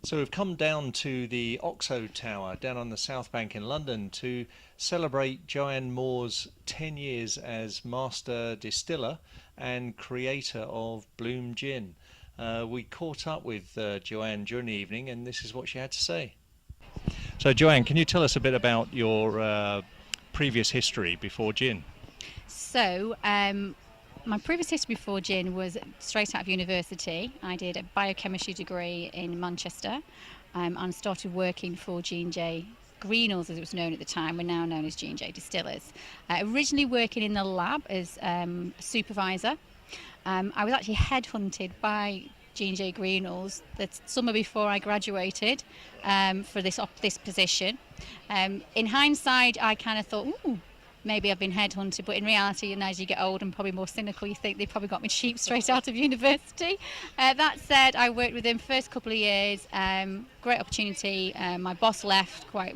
So we've come down to the Oxo Tower down on the South Bank in London to celebrate Joanne Moore's 10 years as Master Distiller and creator of Bloom Gin. We caught up with Joanne during the evening, and this is what she had to say. So Joanne, can you tell us a bit about your previous history before gin? So, my previous history before gin was straight out of university. I did a biochemistry degree in Manchester and started working for G J Greenall, as it was known at the time. We're now known as G J Distillers. Originally working in the lab as a supervisor. I was actually headhunted by G J Greenall's the summer before I graduated for this position. In hindsight, I kind of thought, ooh, maybe I've been headhunted, but in reality, and as you get old and probably more cynical, you think they probably got me cheap straight out of university. That said, I worked with them first couple of years. Great opportunity. My boss left quite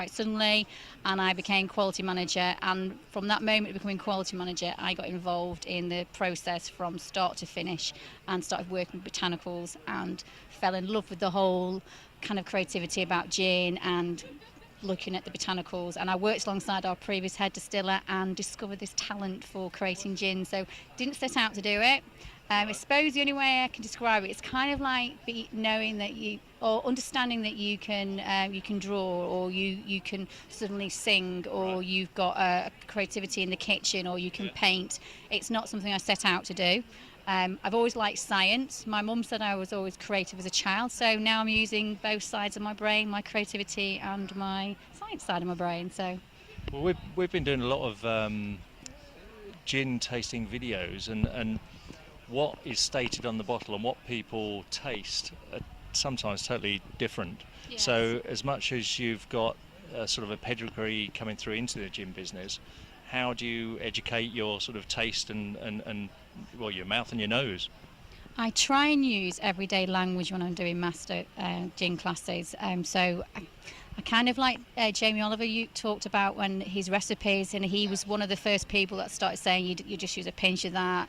suddenly, and I became quality manager. And from that moment of becoming quality manager, I got involved in the process from start to finish, and started working with botanicals, and fell in love with the whole kind of creativity about gin and looking at the botanicals. And I worked alongside our previous head distiller and discovered this talent for creating gin. So didn't set out to do it. I suppose the only way I can describe it, it's kind of like knowing that or understanding that you can draw, or you can suddenly sing, or you've got a creativity in the kitchen, or you can paint. It's not something I set out to do. I've always liked science. My mum said I was always creative as a child, so now I'm using both sides of my brain, my creativity and my science side of my brain. So, well, we've been doing a lot of gin tasting videos, and what is stated on the bottle and what people taste are sometimes totally different. yes. So as much as you've got sort of a pedigree coming through into the gin business, how do you educate your sort of taste and well, your mouth and your nose? I try and use everyday language when I'm doing master gin classes. So I kind of like Jamie Oliver you talked about when his recipes, and he was one of the first people that started saying you just use a pinch of that,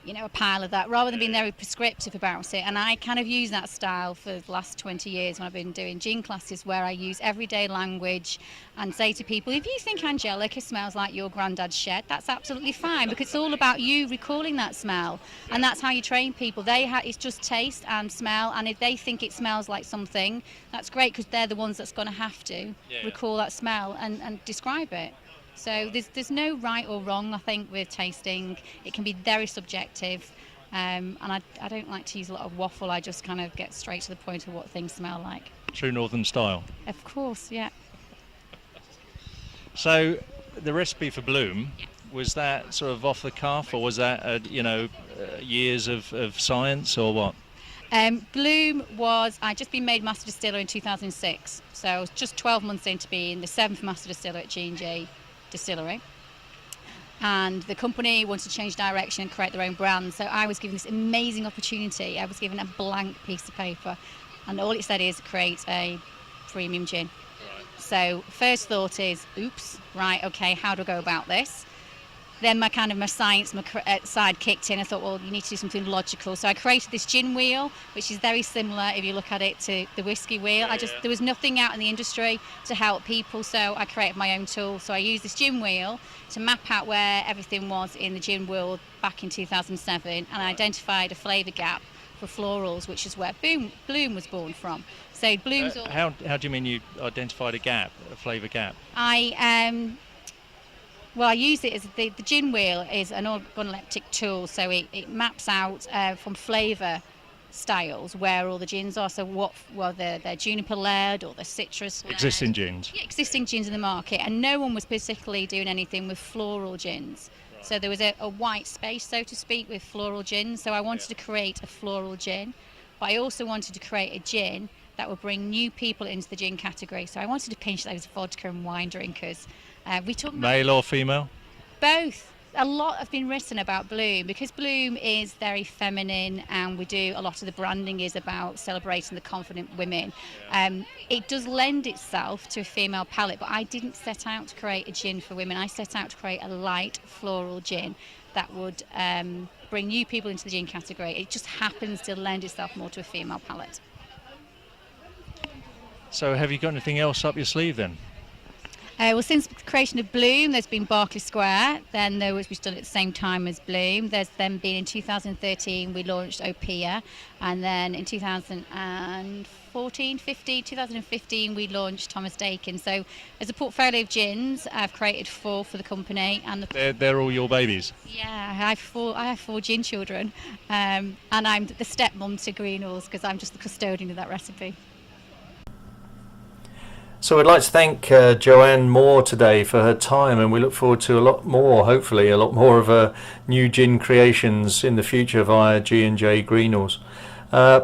a pile of that, rather than being very prescriptive about it. And I kind of use that style for the last 20 years when I've been doing gin classes, where I use everyday language and say to people, if you think Angelica smells like your granddad's shed, that's absolutely fine, because it's all about you recalling that smell. And that's how you train people. It's just taste and smell, and if they think it smells like something, that's great, because they're the ones that's going to have to recall that smell and describe it. So there's no right or wrong, I think, with tasting. It can be very subjective, and I don't like to use a lot of waffle. I just kind of get straight to the point of what things smell like. True Northern style. Of course, yeah. So the recipe for Bloom, was that sort of off the cuff, or was that years of science, or what? Bloom I'd just been made Master Distiller in 2006, so I was just 12 months into being the 7th Master Distiller at G&J Distillery, and the company wanted to change direction and create their own brand. So I was given this amazing opportunity. I was given a blank piece of paper, and all it said is create a premium gin. So first thought is, oops, right, okay, how do I go about this? Then my science side kicked in. I thought, well, you need to do something logical. So I created this gin wheel, which is very similar, if you look at it, to the whiskey wheel. There was nothing out in the industry to help people, so I created my own tool. So I used this gin wheel to map out where everything was in the gin world back in 2007, and I identified a flavour gap for florals, which is where Bloom was born from. So Bloom's how do you mean you identified a flavour gap? I use it as the gin wheel is an organoleptic tool, so it maps out from flavour styles where all the gins are. So they're juniper led or they're citrus led. Existing gins. Yeah, existing gins in the market, and no one was particularly doing anything with floral gins. So there was a white space, so to speak, with floral gins. So I wanted to create a floral gin, but I also wanted to create a gin that would bring new people into the gin category. So I wanted to pinch those vodka and wine drinkers. We talk male or female? Both. A lot have been written about Bloom, because Bloom is very feminine, and a lot of the branding is about celebrating the confident women. It does lend itself to a female palate, but I didn't set out to create a gin for women. I set out to create a light floral gin that would bring new people into the gin category. It just happens to lend itself more to a female palate. So have you got anything else up your sleeve then? Well, since the creation of Bloom, there's been Berkeley Square. Then there was, we've done it at the same time as Bloom. There's then been in 2013 we launched Opihr, and then in 2015 we launched Thomas Dakin. So there's a portfolio of gins. I've created four for the company, and They're all your babies. Yeah, I have four gin children, and I'm the stepmom to Greenalls because I'm just the custodian of that recipe. So I'd like to thank Joanne Moore today for her time, and we look forward to a lot more, hopefully a lot more of her new gin creations in the future via G J Greenalls.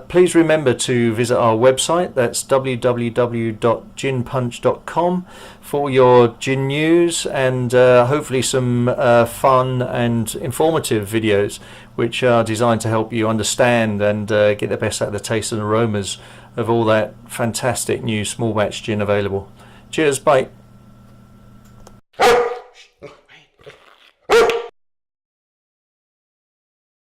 Please remember to visit our website, that's www.ginpunch.com, for your gin news and hopefully some fun and informative videos which are designed to help you understand and get the best out of the taste and aromas of all that fantastic new small batch gin available. Cheers, bye.